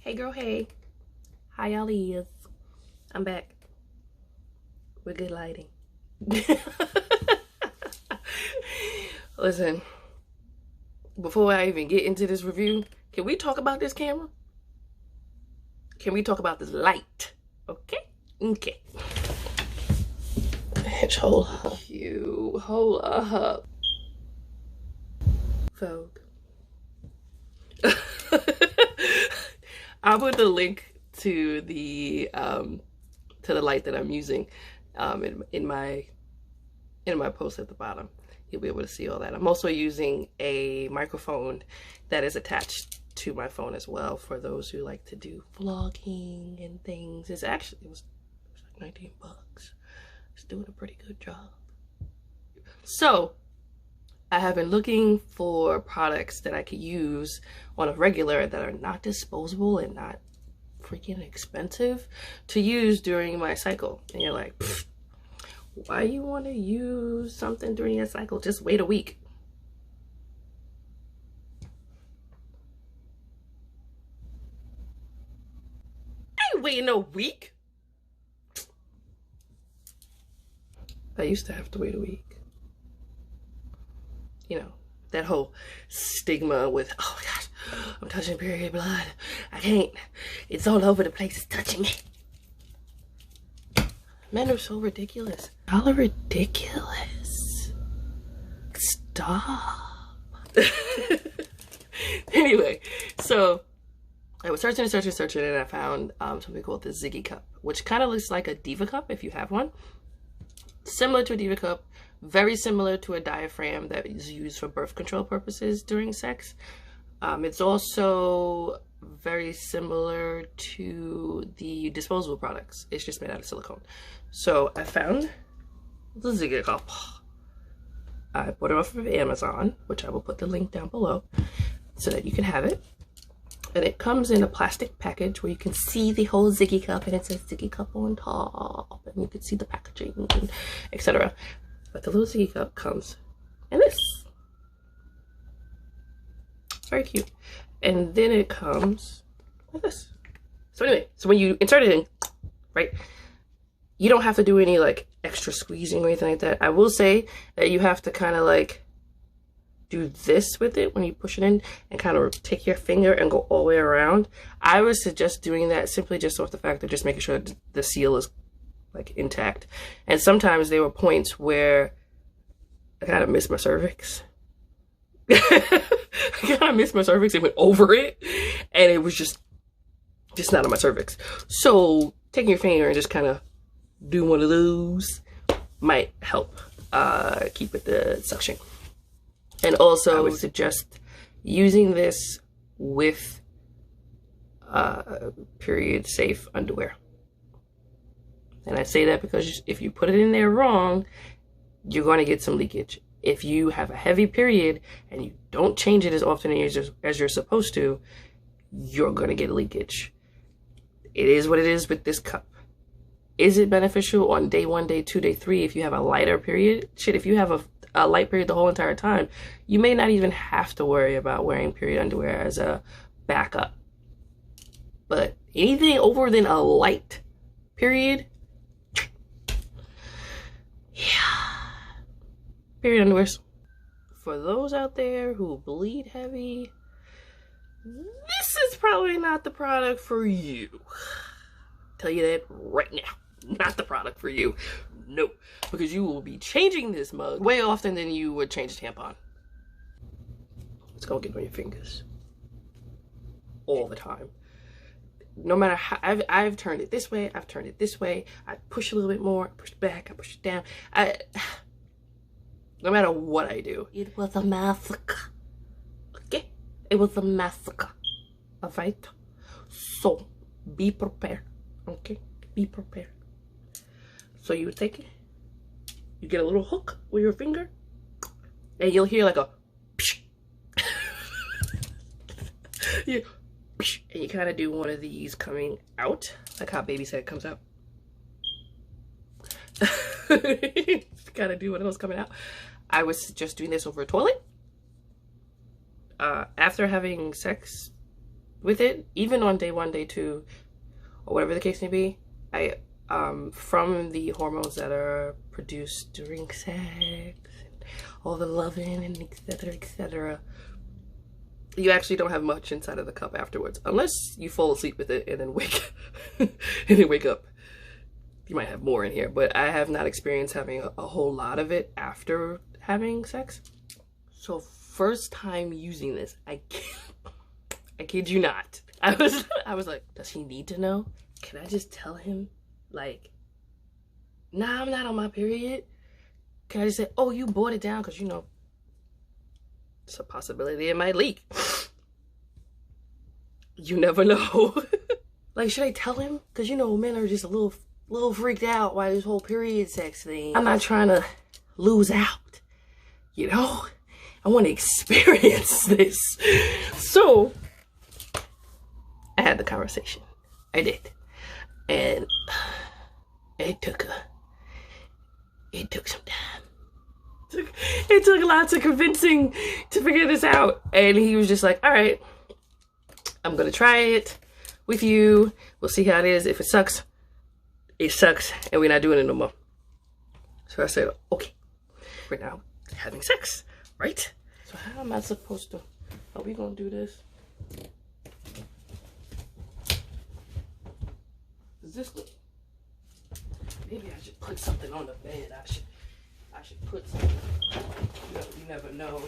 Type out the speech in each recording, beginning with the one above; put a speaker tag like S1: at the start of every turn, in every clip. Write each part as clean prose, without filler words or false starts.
S1: Hey girl, hey. How y'all is? I'm back with good lighting. Listen, before I even get into this review, can we talk about this camera? Can we talk about this light? Okay? Okay. Bitch, hold up. You hold up. Vogue. I'll put the link to the light that I'm using in my post at the bottom. You'll be able to see all that. I'm also using a microphone that is attached to my phone as well for those who like to do vlogging and things. It was like 19 bucks. It's doing a pretty good job. So I have been looking for products that I could use on a regular that are not disposable and not freaking expensive to use during my cycle. And you're like, why you want to use something during your cycle? Just wait a week. I ain't waiting a week. I used to have to wait a week. You know, that whole stigma with, oh my gosh, I'm touching period blood. I can't. It's all over the place. It's touching me. Men are so ridiculous. Y'all are ridiculous. Stop. Anyway, so I was searching and I found something called the Ziggy Cup, which kind of looks like a Diva Cup if you have one. Similar to a Diva Cup, very similar to a diaphragm that is used for birth control purposes during sex. It's also very similar to the disposable products. It's just made out of silicone. So I found the Ziggy Cup. I bought it off of Amazon, which I will put the link down below so that you can have it. And it comes in a plastic package where you can see the whole Ziggy Cup, and it says Ziggy Cup on top, and you can see the packaging, and etc. But the little Ziggy Cup comes in this. It's very cute. And then it comes like this. So anyway, so when you insert it in, right, you don't have to do any like extra squeezing or anything like that. I will say that you have to kind of like do this with it when you push it in and kind of take your finger and go all the way around. I would suggest doing that simply just off the fact of just making sure the seal is like intact. And sometimes there were points where I kind of missed my cervix. I kind of missed my cervix and went over it, and it was just not on my cervix. So taking your finger and just kind of do one of those might help keep with the suction. And also I would suggest using this with period safe underwear. And I say that because if you put it in there wrong, you're going to get some leakage. If you have a heavy period and you don't change it as often as you're supposed to, you're going to get leakage. It is what it is with this cup. Is it beneficial on day 1, day 2, day 3 if you have a lighter period? Shit, if you have a light period the whole entire time, you may not even have to worry about wearing period underwear as a backup. But anything over than a light period, yeah. Period underwears. For those out there who bleed heavy, this is probably not the product for you. Tell you that right now. Not the product for you. No. Because you will be changing this mug way often than you would change a tampon. It's gonna get on your fingers. All the time. No matter how, I've turned it this way, I've turned it this way, I push a little bit more, I push back, I push it down. No matter what I do. It was a massacre. Okay? It was a massacre. Alright? So, be prepared. Okay? Be prepared. So you take it, you get a little hook with your finger, and you'll hear like a psh. And you kind of do one of these coming out, like how baby said comes out. Kind of do one of those coming out. I was just doing this over a toilet. After having sex, with it, even on day 1, day 2, or whatever the case may be. From the hormones that are produced during sex, and all the loving and etc., you actually don't have much inside of the cup afterwards, unless you fall asleep with it and then wake up. You might have more in here, but I have not experienced having a whole lot of it after having sex. So first time using this, I kid you not, I was like, does he need to know? Can I just tell him, like, nah, I'm not on my period? Can I just say, oh, you bought it down? Because, you know, it's a possibility it might leak. You never know. Like, should I tell him? Because, you know, men are just a little freaked out by this whole period sex thing. I'm not trying to lose out, you know? I want to experience this. So, I had the conversation. I did. And it took some time. It took lots of convincing to figure this out. And he was just like, all right, I'm gonna try it with you. We'll see how it is. If it sucks, and we're not doing it no more. So I said, okay, we're now having sex, right? So how am I supposed to, are we gonna do this? Is this good? Maybe I should put something on the bed. I should put something. You never know.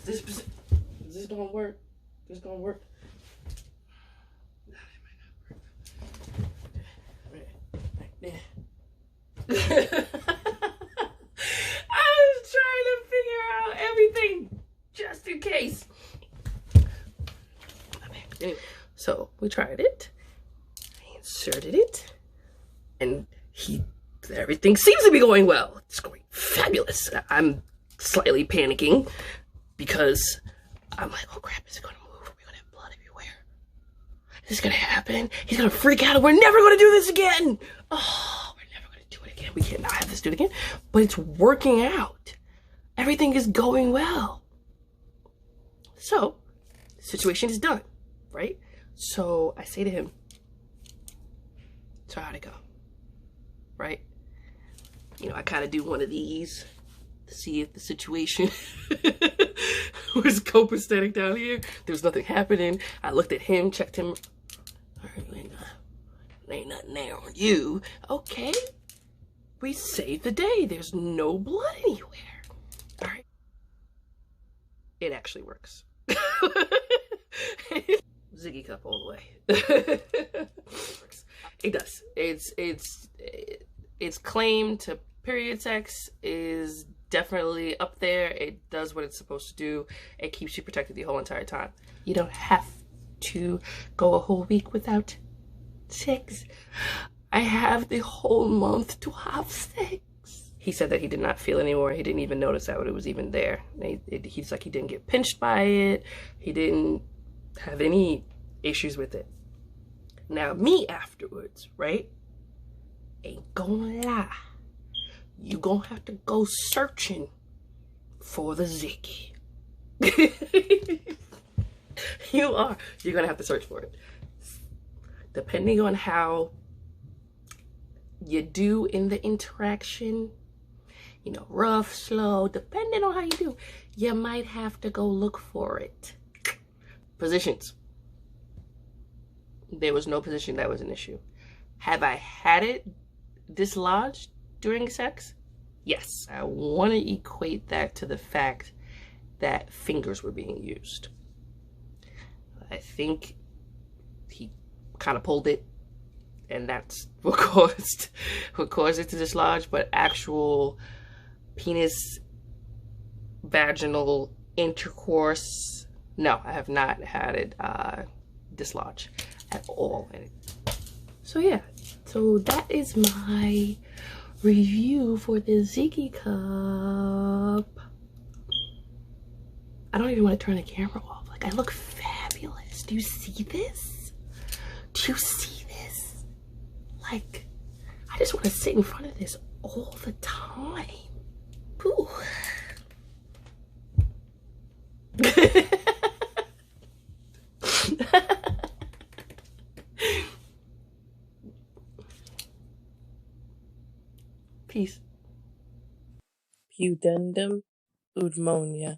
S1: Is this gonna work? This gonna work? Nah, it might not work. Right there. I was trying to figure out everything just in case. Anyway, so we tried it. I inserted it, and everything seems to be going well. It's going fabulous. I'm slightly panicking because I'm like, oh crap, is it gonna move? Are we gonna have blood everywhere? Is this gonna happen? He's gonna freak out and we're never gonna do this again. Oh, we're never gonna do it again. We cannot have this do it again. But it's working out. Everything is going well. So, the situation is done, right? So I say to him, so how'd it go? Right? You know, I kind of do one of these to see if the situation was copacetic down here. There's nothing happening. I looked at him, checked him. All right, ain't nothing there on you. Okay. We saved the day. There's no blood anywhere. All right. It actually works. Ziggy cup all the way. It does. Its claim to period sex is definitely up there. It does what it's supposed to do. It keeps you protected the whole entire time. You don't have to go a whole week without sex. I have the whole month to have sex. He said that he did not feel anymore. He didn't even notice that it was even there. He's like, he didn't get pinched by it. He didn't have any issues with it. Now, me afterwards, right? Ain't gonna lie. You gonna have to go searching for the Ziggy. You are. You're gonna have to search for it. Depending on how you do in the interaction, you know, rough, slow, depending on how you do, you might have to go look for it. Positions. There was no position that was an issue. Have I had it dislodged during sex? Yes. I want to equate that to the fact that fingers were being used. I think he kind of pulled it, and that's what caused it to dislodge. But actual penis vaginal intercourse, no, I have not had it dislodge at all. So yeah, so that is my review for the Ziggy cup. I don't even want to turn the camera off. Like, I look fabulous. Do you see this? Do you see this? Like, I just want to sit in front of this all the time. Ooh. Peace. Pudendum udmonia.